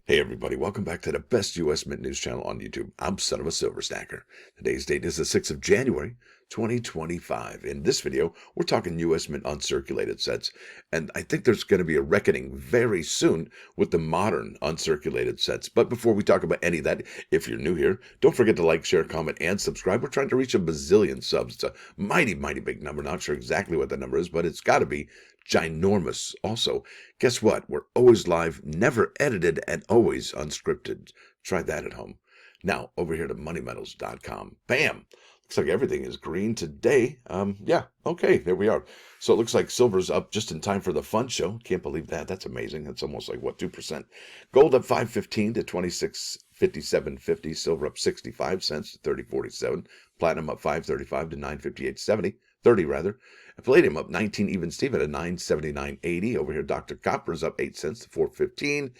Hey everybody, welcome back to the best U.S. Mint News channel on YouTube. I'm Son of a Silver Stacker. Today's date is the 6th of January, 2025. In this video, we're talking U.S. Mint uncirculated sets, and I think there's going to be a reckoning very soon with the modern uncirculated sets. But before we talk about any of that, if you're new here, don't forget to like, share, comment, and subscribe. We're trying to reach a bazillion subs. It's a mighty, mighty big number. Not sure exactly what the number is, but it's got to be ginormous. Also, guess what? We're always live, never edited, and always unscripted. Try that at home. Now, over here to moneymetals.com. Bam! Looks like everything is green today. Yeah, okay, there we are. So it looks like silver's up just in time for the fun show. Can't believe that. That's amazing. That's almost like, what, 2%? Gold up 5.15 to 26.57.50. Silver up 65 cents to 30.47. Platinum up 5.35 to 9.58.70. 30 rather. And palladium up 19 even Steven at 9.79.80. Over here, Dr. Copper's up 8 cents to 4.15.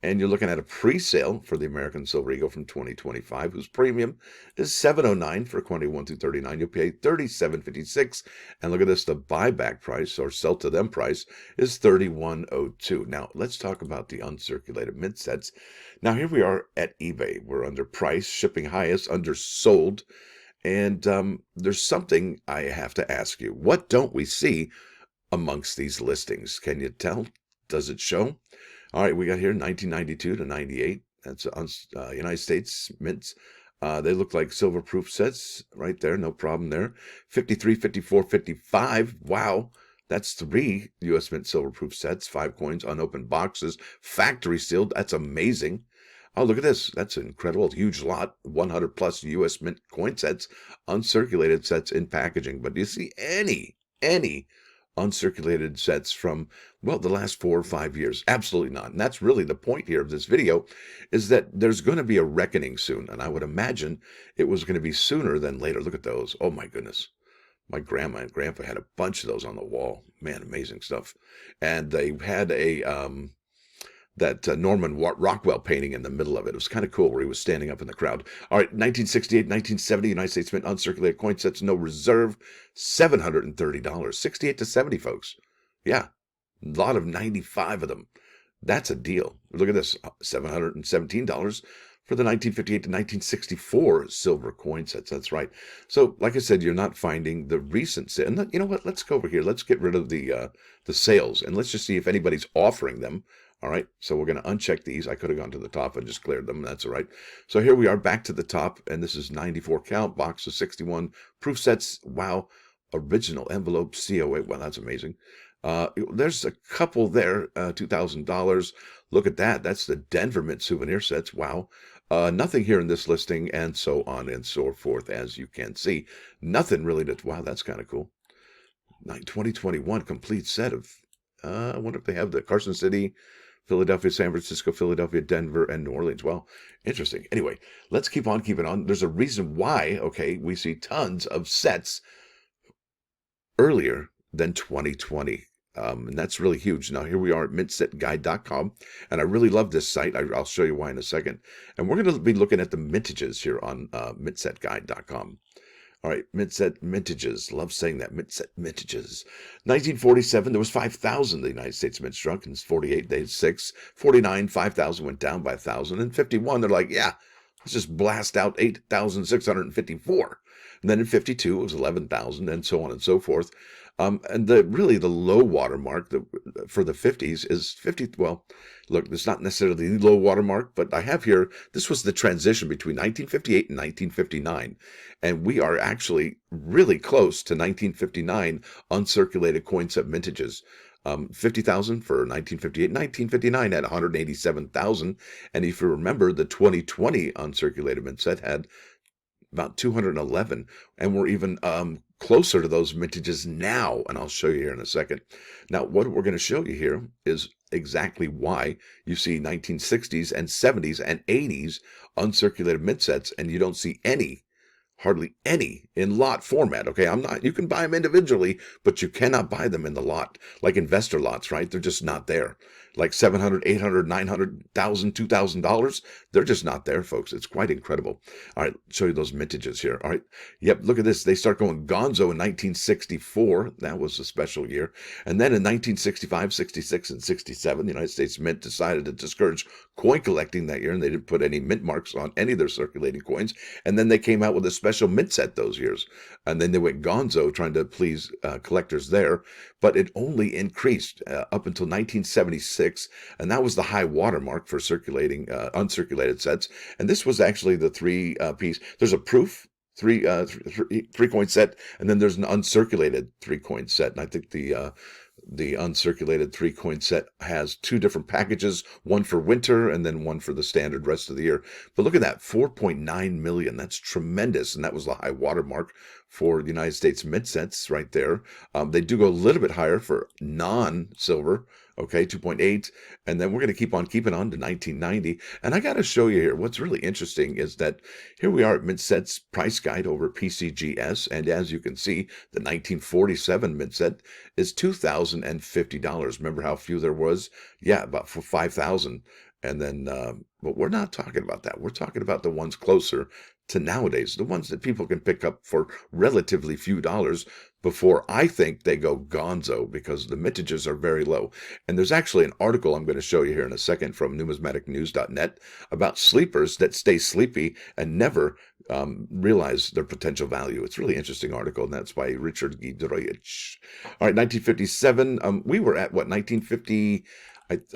And you're looking at a pre-sale for the American Silver Eagle from 2025, whose premium is $7.09 for 21 through 39. You'll pay $37.56. And look at this, the buyback price or sell to them price is $31.02. Now, let's talk about the uncirculated mint sets. Now, here we are at eBay. We're under price, shipping highest, undersold. And there's something I have to ask you. What don't we see amongst these listings? Can you tell? Does it show? All right, we got here 1992 to 98. That's United States mints. They look like silver proof sets right there. No problem there. 53, 54, 55. Wow. That's 3 U.S. Mint silver proof sets, 5 coins, unopened boxes, factory sealed. That's amazing. Oh, look at this. That's an incredible, huge lot. 100 plus U.S. Mint coin sets, uncirculated sets in packaging. But do you see any uncirculated sets from, well, the last 4 or 5 years? Absolutely not. And that's really the point here of this video, is that there's going to be a reckoning soon. And I would imagine it was going to be sooner than later. Look at those. Oh, my goodness. My grandma and grandpa had a bunch of those on the wall. Man, amazing stuff. And they had that Norman Rockwell painting in the middle of it. It was kind of cool where he was standing up in the crowd. All right, 1968, 1970, United States Mint uncirculated coin sets, no reserve, $730. 68 to 70, folks. Yeah, a lot of 95 of them. That's a deal. Look at this, $717 for the 1958 to 1964 silver coin sets. That's right. So, like I said, you're not finding the recent sale. And you know what? Let's go over here. Let's get rid of the sales, and let's just see if anybody's offering them. All right, so we're going to uncheck these. I could have gone to the top and just cleared them. That's all right. So here we are back to the top, and this is 94 count, box of 61 proof sets. Wow, original envelope, COA. Wow, that's amazing. There's a couple there, $2,000. Look at that. That's the Denver Mint souvenir sets. Wow. Nothing here in this listing, and so on and so forth, as you can see. Nothing really to, wow, that's kind of cool. 2021 complete set of, I wonder if they have the Carson City, Philadelphia, San Francisco, Philadelphia, Denver, and New Orleans. Well, interesting. Anyway, let's keep on keeping on. There's a reason why, okay, we see tons of sets earlier than 2020. And that's really huge. Now, here we are at mintsetguide.com, and I really love this site. I'll show you why in a second. And we're going to be looking at the mintages here on mintsetguide.com. All right, Mintages. Love saying that. Mintages. 1947, there was 5,000 the United States Mint struck. In 48, they had 6. 49, 5,000 went down by 1,000. And 51, they're like, yeah, let's just blast out 8,654. And then in 52, it was 11,000, and so on and so forth. And really the low water mark for the 50s is 50. Well, look, it's not necessarily the low water mark, but I have here, this was the transition between 1958 and 1959. And we are actually really close to 1959 uncirculated coin set mintages. 50,000 for 1958. 1959 had 187,000. And if you remember, the 2020 uncirculated mint set had about 211, and we're even closer to those mintages now, and I'll show you here in a second. Now, what we're going to show you here is exactly why you see 1960s and 70s and 80s uncirculated mint sets, and you don't see any, hardly any, in lot format. Okay, you can buy them individually, but you cannot buy them in the lot, like investor lots, right? They're just not there. like 700, 800, 900,000, $2,000. They're just not there, folks. It's quite incredible. All right, show you those mintages here. All right. Yep, look at this. They start going gonzo in 1964. That was a special year. And then in 1965, 66, and 67, the United States Mint decided to discourage coin collecting that year, and they didn't put any mint marks on any of their circulating coins. And then they came out with a special mint set those years. And then they went gonzo trying to please collectors there. But it only increased up until 1976, and that was the high watermark for circulating uncirculated sets. And this was actually the three-piece. There's a proof three-coin set, and then there's an uncirculated three-coin set. And I think the uncirculated three-coin set has two different packages, one for winter and then one for the standard rest of the year. But look at that, 4.9 million. That's tremendous, and that was the high watermark for the United States mint sets right there. They do go a little bit higher for non-silver, okay, 2.8, and then we're going to keep on keeping on to 1990. And I got to show you here, what's really interesting is that here we are at Mint Set's price guide over PCGS, and as you can see, the 1947 Mint Set is $2,050. Remember how few there was? Yeah, about 5,000. And then, but we're not talking about that. We're talking about the ones closer to nowadays, the ones that people can pick up for relatively few dollars before I think they go gonzo, because the mintages are very low. And there's actually an article I'm going to show you here in a second from numismaticnews.net about sleepers that stay sleepy and never realize their potential value. It's a really interesting article, and that's by Richard Gidroich. All right, 1957, we were at what, 1950?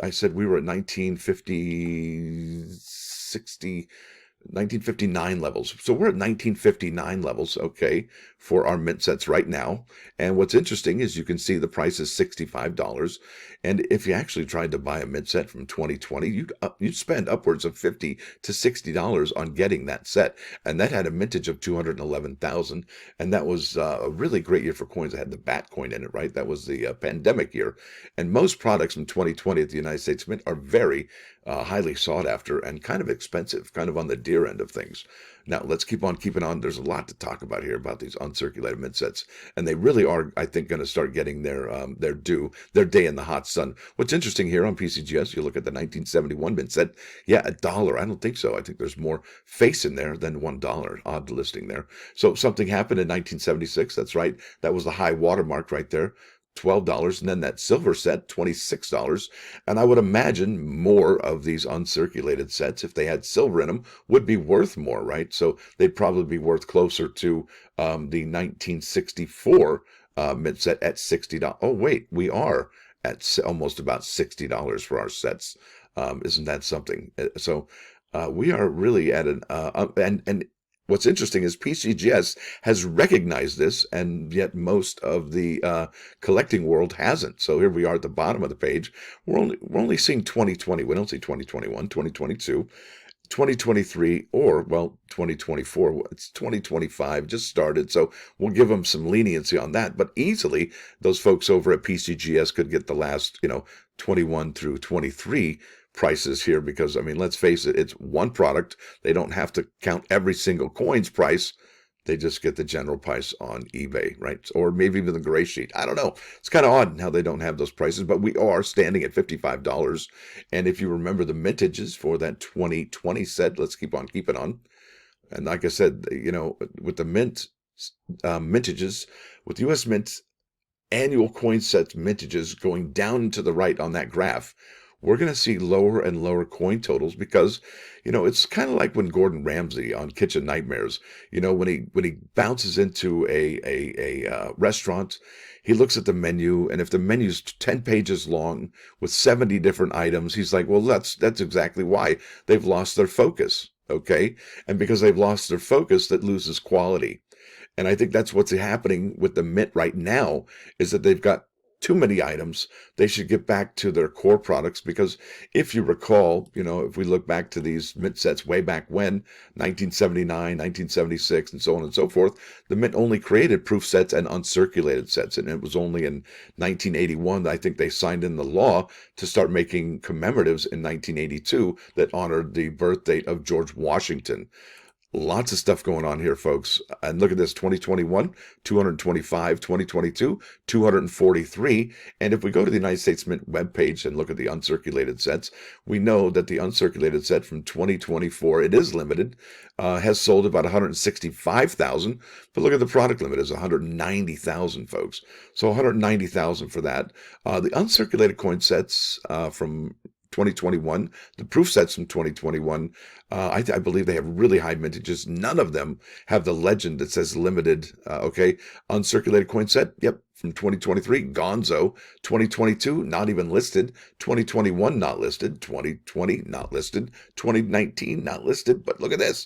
I said we were at 1959 levels. So we're at 1959 levels, okay, for our mint sets right now. And what's interesting is you can see the price is $65. And if you actually tried to buy a mint set from 2020, you'd spend upwards of $50 to $60 on getting that set. And that had a mintage of 211,000. And that was a really great year for coins. It had the bat coin in it, right? That was the pandemic year. And most products from 2020 at the United States Mint are very highly sought after and kind of expensive, kind of on the dear end of things. Now, let's keep on keeping on. There's a lot to talk about here about these uncirculated mint sets, and they really are, I think, going to start getting their due, their day in the hot sun. What's interesting here on PCGS, you look at the 1971 mint set, yeah, $1. I don't think so. I think there's more face in there than $1. Odd listing there. So something happened in 1976. That's right. That was the high watermark right there. $12, and then that silver set, $26. And I would imagine more of these uncirculated sets, if they had silver in them, would be worth more, right? So they'd probably be worth closer to the 1964 mint set at $60. Oh, wait, we are at almost about $60 for our sets. Isn't that something? So we are really at an, and what's interesting is PCGS has recognized this, and yet most of the collecting world hasn't. So here we are at the bottom of the page. We're only seeing 2020. We don't see 2021, 2022, 2023, or, well, 2024. It's 2025, just started. So we'll give them some leniency on that. But easily, those folks over at PCGS could get the last, 21 through 23 prices here, because, I mean, let's face it, it's one product. They don't have to count every single coin's price. They just get the general price on eBay, right? Or maybe even the gray sheet. I don't know. It's kind of odd how they don't have those prices, but we are standing at $55. And if you remember the mintages for that 2020 set, let's keep on keeping on. And like I said, with the mintages, with U.S. Mint annual coin sets mintages going down to the right on that graph, we're going to see lower and lower coin totals, because, it's kind of like when Gordon Ramsay on Kitchen Nightmares, when he bounces into a restaurant, he looks at the menu, and if the menu's 10 pages long with 70 different items, he's like, well, that's exactly why they've lost their focus. Okay. And because they've lost their focus, that loses quality. And I think that's what's happening with the Mint right now, is that they've got too many items. They should get back to their core products, because if you recall, if we look back to these Mint sets way back when, 1979, 1976, and so on and so forth, the Mint only created proof sets and uncirculated sets. And it was only in 1981 that I think they signed in the law to start making commemoratives in 1982 that honored the birth date of George Washington. Lots of stuff going on here, folks. And look at this, 2021, 225, 2022, 243. And if we go to the United States Mint webpage and look at the uncirculated sets, we know that the uncirculated set from 2024, it is limited, has sold about 165,000. But look at the product limit is 190,000, folks. So 190,000 for that. The uncirculated coin sets from 2021, the proof sets from 2021, I believe they have really high mintages. None of them have the legend that says limited. Okay, uncirculated coin set, yep, from 2023, Gonzo. 2022, not even listed. 2021, not listed. 2020, not listed. 2019, not listed. But look at this.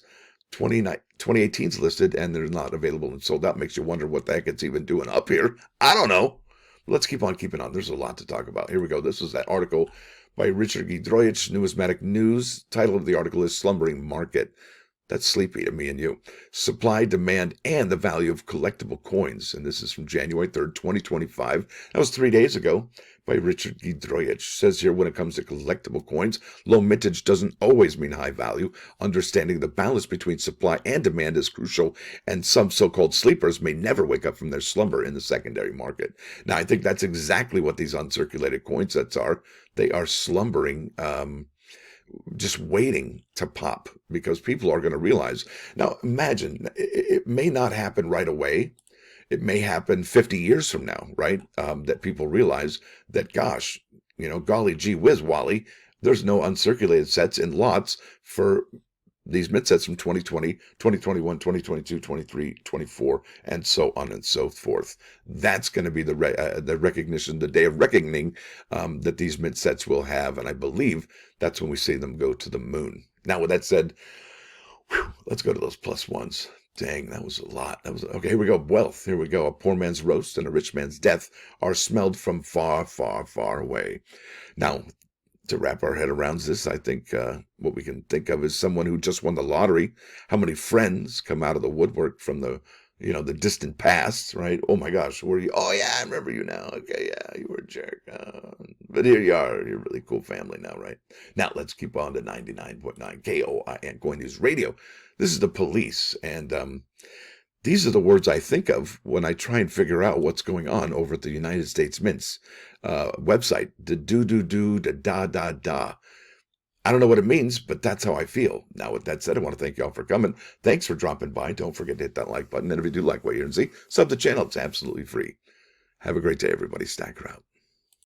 2018 is listed and they're not available and sold out. Makes you wonder what the heck it's even doing up here. I don't know. Let's keep on keeping on. There's a lot to talk about. Here we go. This is that article by Richard Gidroich, Numismatic News. Title of the article is Slumbering Market. That's sleepy to me and you. Supply, demand, and the value of collectible coins. And this is from January 3rd, 2025. That was 3 days ago by Richard Gidroich. Says here, when it comes to collectible coins, low mintage doesn't always mean high value. Understanding the balance between supply and demand is crucial, and some so-called sleepers may never wake up from their slumber in the secondary market. Now, I think that's exactly what these uncirculated coin sets are. They are slumbering, just waiting to pop, because people are going to realize. Now, imagine, it may not happen right away. It may happen 50 years from now, right? That people realize that, gosh, golly gee whiz, Wally, there's no uncirculated sets in lots for these mint sets from 2020, 2021, 2022, 23, 24, and so on and so forth. That's going to be the recognition, the day of reckoning that these mint sets will have. And I believe that's when we see them go to the moon. Now, with that said, let's go to those plus ones. Dang, that was a lot. Okay, here we go. Wealth. Here we go. A poor man's roast and a rich man's death are smelled from far, far, far away. Now, to wrap our head around this, I think what we can think of is someone who just won the lottery. How many friends come out of the woodwork from the distant past, right? Oh my gosh, were you? Oh yeah, I remember you now. Okay, yeah, you were a jerk. But here you are. You're a really cool family now, right? Now let's keep on to 99.9 KOIN Coin News Radio. This is the police, and these are the words I think of when I try and figure out what's going on over at the United States Mint's website. The the da. I don't know what it means, but that's how I feel. Now, with that said, I want to thank y'all for coming. Thanks for dropping by. Don't forget to hit that like button. And if you do like what you hear and see, sub the channel. It's absolutely free. Have a great day, everybody. Stacker out.